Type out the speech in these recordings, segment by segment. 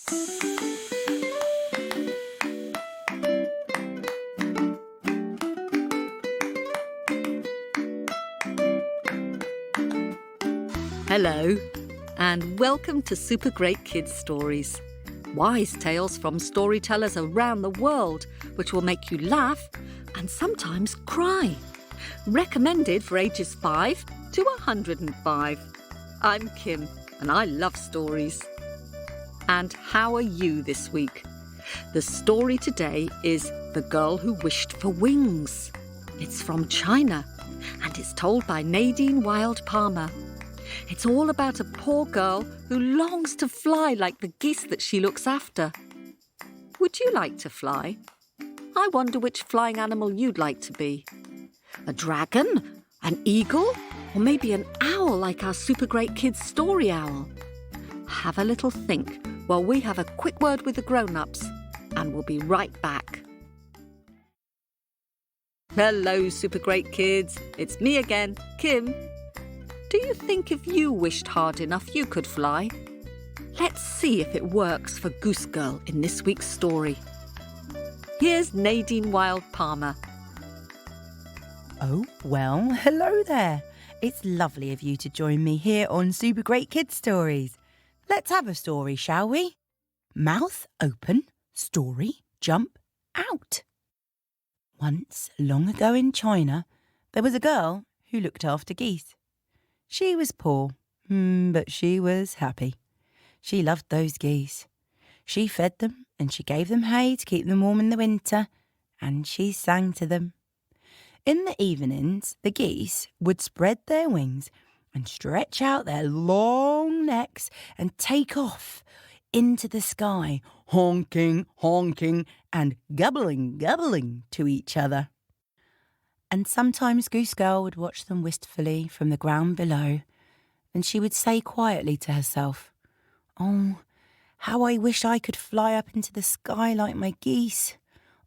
Hello, and welcome to Super Great Kids Stories. Wise tales from storytellers around the world, which will make you laugh and sometimes cry. Recommended for ages 5 to 105. I'm Kim, and I love stories. And how are you this week? The story today is The Girl Who Wished for Wings. It's from China, and it's told by Nadine Wild-Palmer. It's all about a poor girl who longs to fly like the geese that she looks after. Would you like to fly? I wonder which flying animal you'd like to be. A dragon? An eagle? Or maybe an owl like our Super Great Kids story owl? Have a little think while we have a quick word with the grown-ups, and we'll be right back. Hello, Super Great Kids. It's me again, Kim. Do you think if you wished hard enough you could fly? Let's see if it works for Goose Girl in this week's story. Here's Nadine Wild-Palmer. Oh, well, hello there. It's lovely of you to join me here on Super Great Kids Stories. Let's have a story, shall we? Mouth open, story, jump out. Once, long ago in China, there was a girl who looked after geese. She was poor, but she was happy. She loved those geese. She fed them and she gave them hay to keep them warm in the winter, and she sang to them. In the evenings, the geese would spread their wings and stretch out their long necks and take off into the sky, honking, honking, and gobbling, gobbling to each other. And sometimes Goose Girl would watch them wistfully from the ground below, and she would say quietly to herself, "Oh, how I wish I could fly up into the sky like my geese.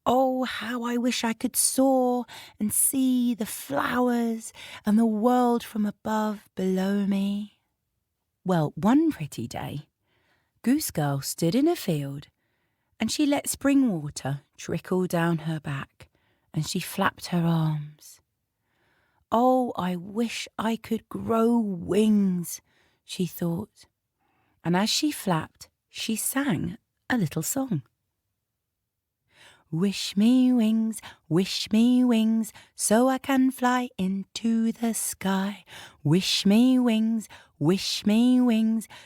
Oh, how I wish I could soar and see the flowers and the world from above below me." Well, one pretty day, Goose Girl stood in a field, and she let spring water trickle down her back, and she flapped her arms. "Oh, I wish I could grow wings," she thought. And as she flapped, she sang a little song. Wish me wings, so I can fly into the sky. Wish me wings,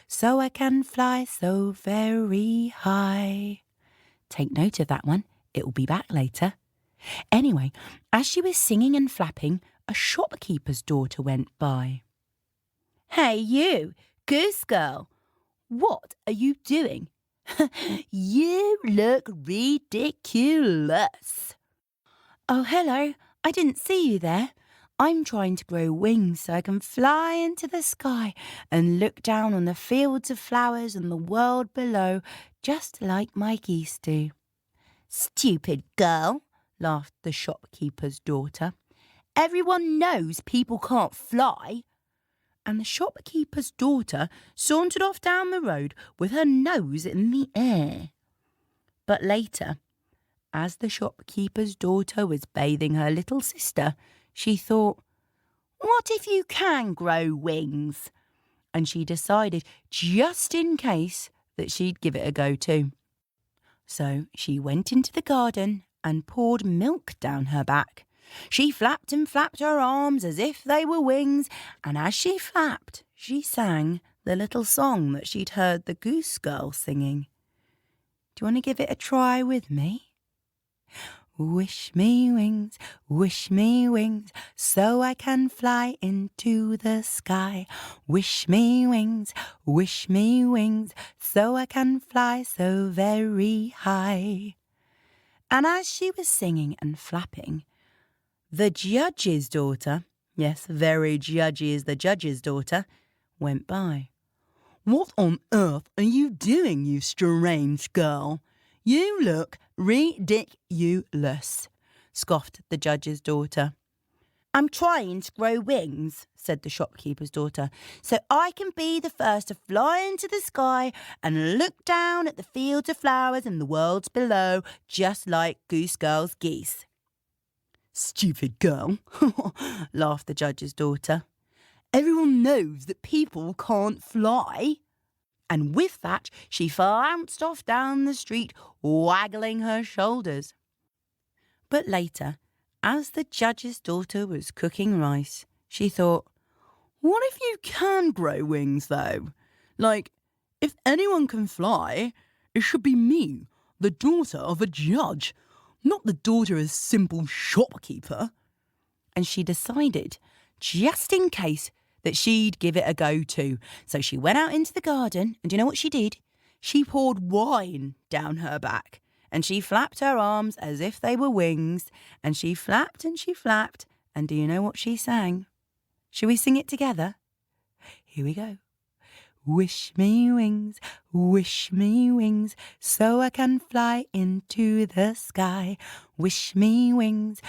so I can fly so very high. Take note of that one. It will be back later. Anyway, as she was singing and flapping, a shopkeeper's daughter went by. "Hey you, Goose Girl, what are you doing? You look ridiculous." "Oh, hello, I didn't see you there. I'm trying to grow wings so I can fly into the sky and look down on the fields of flowers and the world below, just like my geese do." "Stupid girl," laughed the shopkeeper's daughter. "Everyone knows people can't fly." And the shopkeeper's daughter sauntered off down the road with her nose in the air. But later, as the shopkeeper's daughter was bathing her little sister, she thought, "What if you can grow wings?" And she decided, just in case, that she'd give it a go too. So she went into the garden and poured milk down her back. She flapped and flapped her arms as if they were wings, and as she flapped, she sang the little song that she'd heard the Goose Girl singing. Do you want to give it a try with me? Wish me wings, so I can fly into the sky. Wish me wings, so I can fly so very high. And as she was singing and flapping, the judge's daughter, yes, very judgy is the judge's daughter, went by. "What on earth are you doing, you strange girl? You look ridiculous," scoffed the judge's daughter. I'm trying to grow wings, said the shopkeeper's daughter, so I can be the first to fly into the sky and look down at the fields of flowers and the worlds below, just like Goose Girl's geese. Stupid girl, laughed the judge's daughter. Everyone knows that people can't fly. And with that, she flounced off down the street, waggling her shoulders. But later, as the judge's daughter was cooking rice, she thought, what if you can grow wings, though? Like, if anyone can fly, it should be me, the daughter of a judge, not the daughter of a simple shopkeeper. And she decided, just in case, that she'd give it a go too. So she went out into the garden, and do you know what she did? She poured wine down her back, and she flapped her arms as if they were wings, and she flapped, and do you know what she sang? Shall we sing it together? Here we go. Wish me wings, so I can fly into the sky. Wish me wings,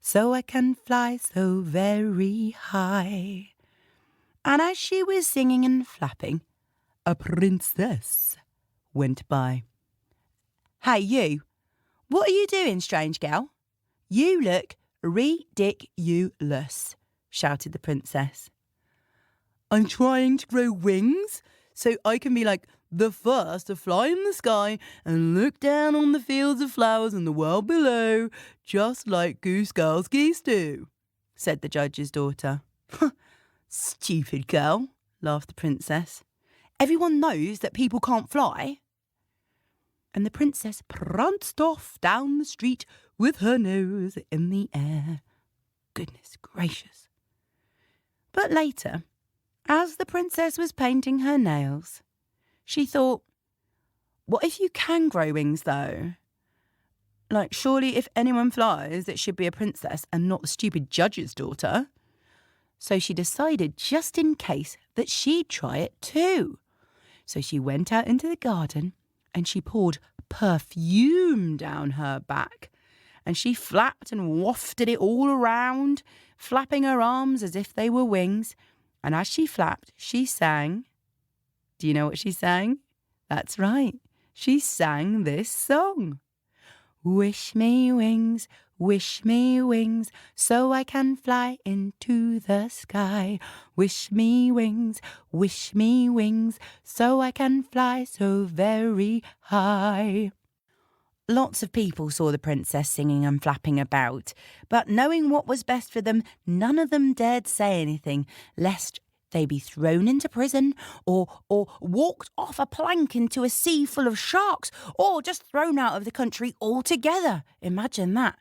so I can fly so very high. And as she was singing and flapping, a princess went by. Hey, you, what are you doing, strange gal? You look ridiculous, shouted the princess. I'm trying to grow wings so I can be like the first to fly in the sky and look down on the fields of flowers and the world below, just like Goose Girl's geese do, said the judge's daughter. Stupid girl, laughed the princess. Everyone knows that people can't fly. And the princess pranced off down the street with her nose in the air. Goodness gracious. But later, as the princess was painting her nails, she thought, what if you can grow wings, though? Like, surely if anyone flies, it should be a princess and not the stupid judge's daughter. So she decided, just in case, that she'd try it too. So she went out into the garden and she poured perfume down her back. And she flapped and wafted it all around, flapping her arms as if they were wings. And as she flapped, she sang. Do you know what she sang? That's right. She sang this song. Wish me wings, so I can fly into the sky. Wish me wings, so I can fly so very high. Lots of people saw the princess singing and flapping about, but knowing what was best for them, none of them dared say anything, lest they be thrown into prison, or walked off a plank into a sea full of sharks, or just thrown out of the country altogether. Imagine that.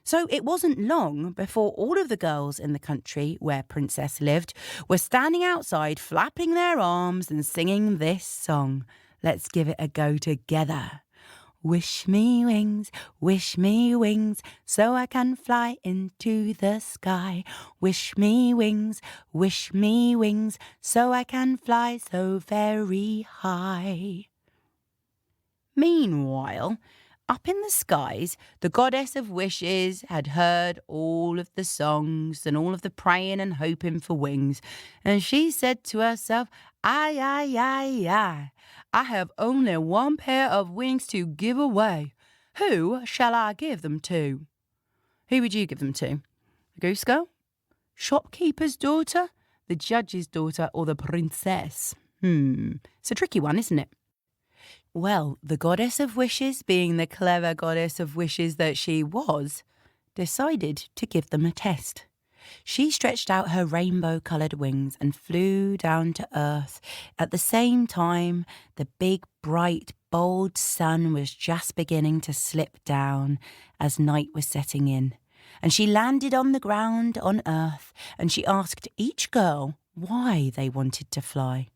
So it wasn't long before all of the girls in the country where Princess lived were standing outside, flapping their arms and singing this song. Let's give it a go together. Wish me wings, so I can fly into the sky. Wish me wings, so I can fly so very high. Meanwhile, up in the skies, the goddess of wishes had heard all of the songs and all of the praying and hoping for wings, and she said to herself, I have only one pair of wings to give away. Who shall I give them to? Who would you give them to? The goose girl? Shopkeeper's daughter? The judge's daughter? Or the princess? It's a tricky one, isn't it? Well, the goddess of wishes, being the clever goddess of wishes that she was, decided to give them a test. She stretched out her rainbow-coloured wings and flew down to earth. At the same time, the big, bright, bold sun was just beginning to slip down as night was setting in. And she landed on the ground on earth, and she asked each girl why they wanted to fly.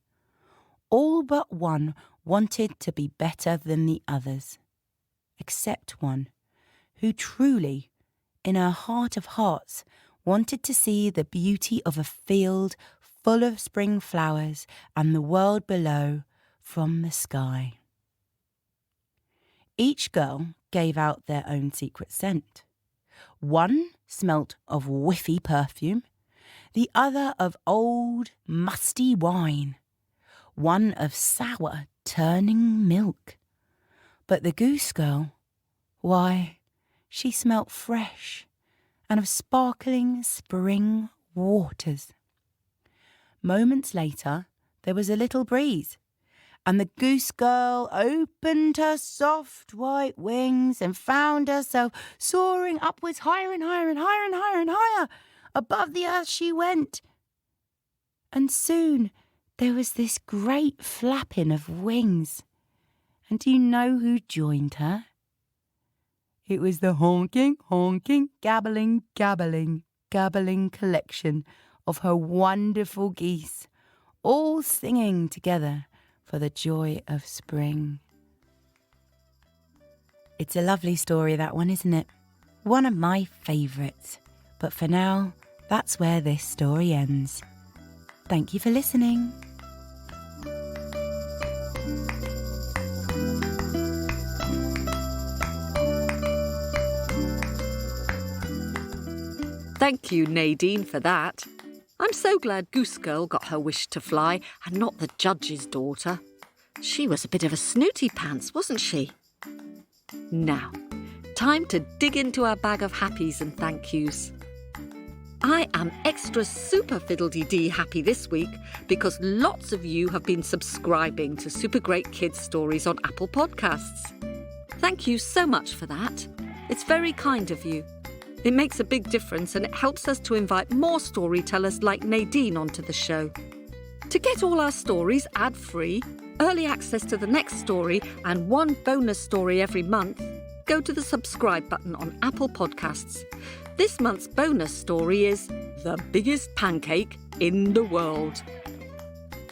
All but one wanted to be better than the others, except one who truly, in her heart of hearts, wanted to see the beauty of a field full of spring flowers and the world below from the sky. Each girl gave out their own secret scent. One smelt of whiffy perfume, the other of old, musty wine, one of sour, turning milk. But the goose girl, why, she smelt fresh and of sparkling spring waters. Moments later, there was a little breeze, and the goose girl opened her soft white wings and found herself soaring upwards higher and higher and higher and higher and higher. Above the earth she went. And soon there was this great flapping of wings. And do you know who joined her? It was the honking, honking, gabbling, gabbling, gabbling collection of her wonderful geese, all singing together for the joy of spring. It's a lovely story, that one, isn't it? One of my favourites. But for now, that's where this story ends. Thank you for listening. Thank you, Nadine, for that. I'm so glad Goose Girl got her wish to fly and not the judge's daughter. She was a bit of a snooty pants, wasn't she? Now, time to dig into our bag of happies and thank yous. I am extra super fiddle-dee-dee happy this week because lots of you have been subscribing to Super Great Kids Stories on Apple Podcasts. Thank you so much for that. It's very kind of you. It makes a big difference and it helps us to invite more storytellers like Nadine onto the show. To get all our stories ad-free, early access to the next story and one bonus story every month, go to the subscribe button on Apple Podcasts. This month's bonus story is The Biggest Pancake in the World.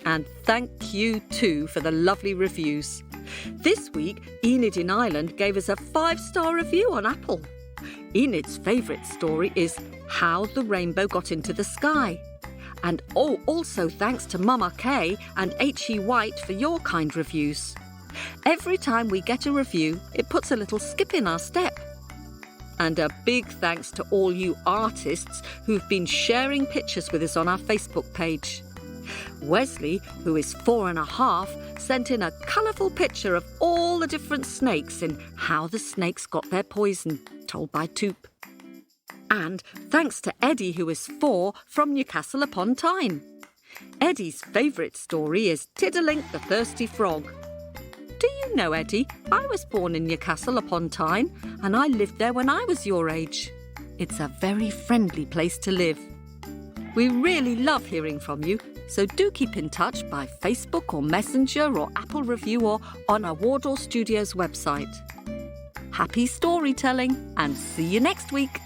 And thank you too for the lovely reviews. This week, Enid in Ireland gave us a 5-star review on Apple. Enid's favourite story is How the Rainbow Got into the Sky. And also thanks to Mama Kay and H.E. White for your kind reviews. Every time we get a review, it puts a little skip in our step. And a big thanks to all you artists who've been sharing pictures with us on our Facebook page. Wesley, who is 4.5, sent in a colourful picture of all the different snakes in How the Snakes Got Their Poison, told by Toop. And thanks to Eddie, who is 4, from Newcastle upon Tyne. Eddie's favourite story is Tiddalink the Thirsty Frog. Do you know, Eddie, I was born in Newcastle upon Tyne and I lived there when I was your age. It's a very friendly place to live. We really love hearing from you, so do keep in touch by Facebook or Messenger or Apple Review or on our Wardour Studios website. Happy storytelling and see you next week.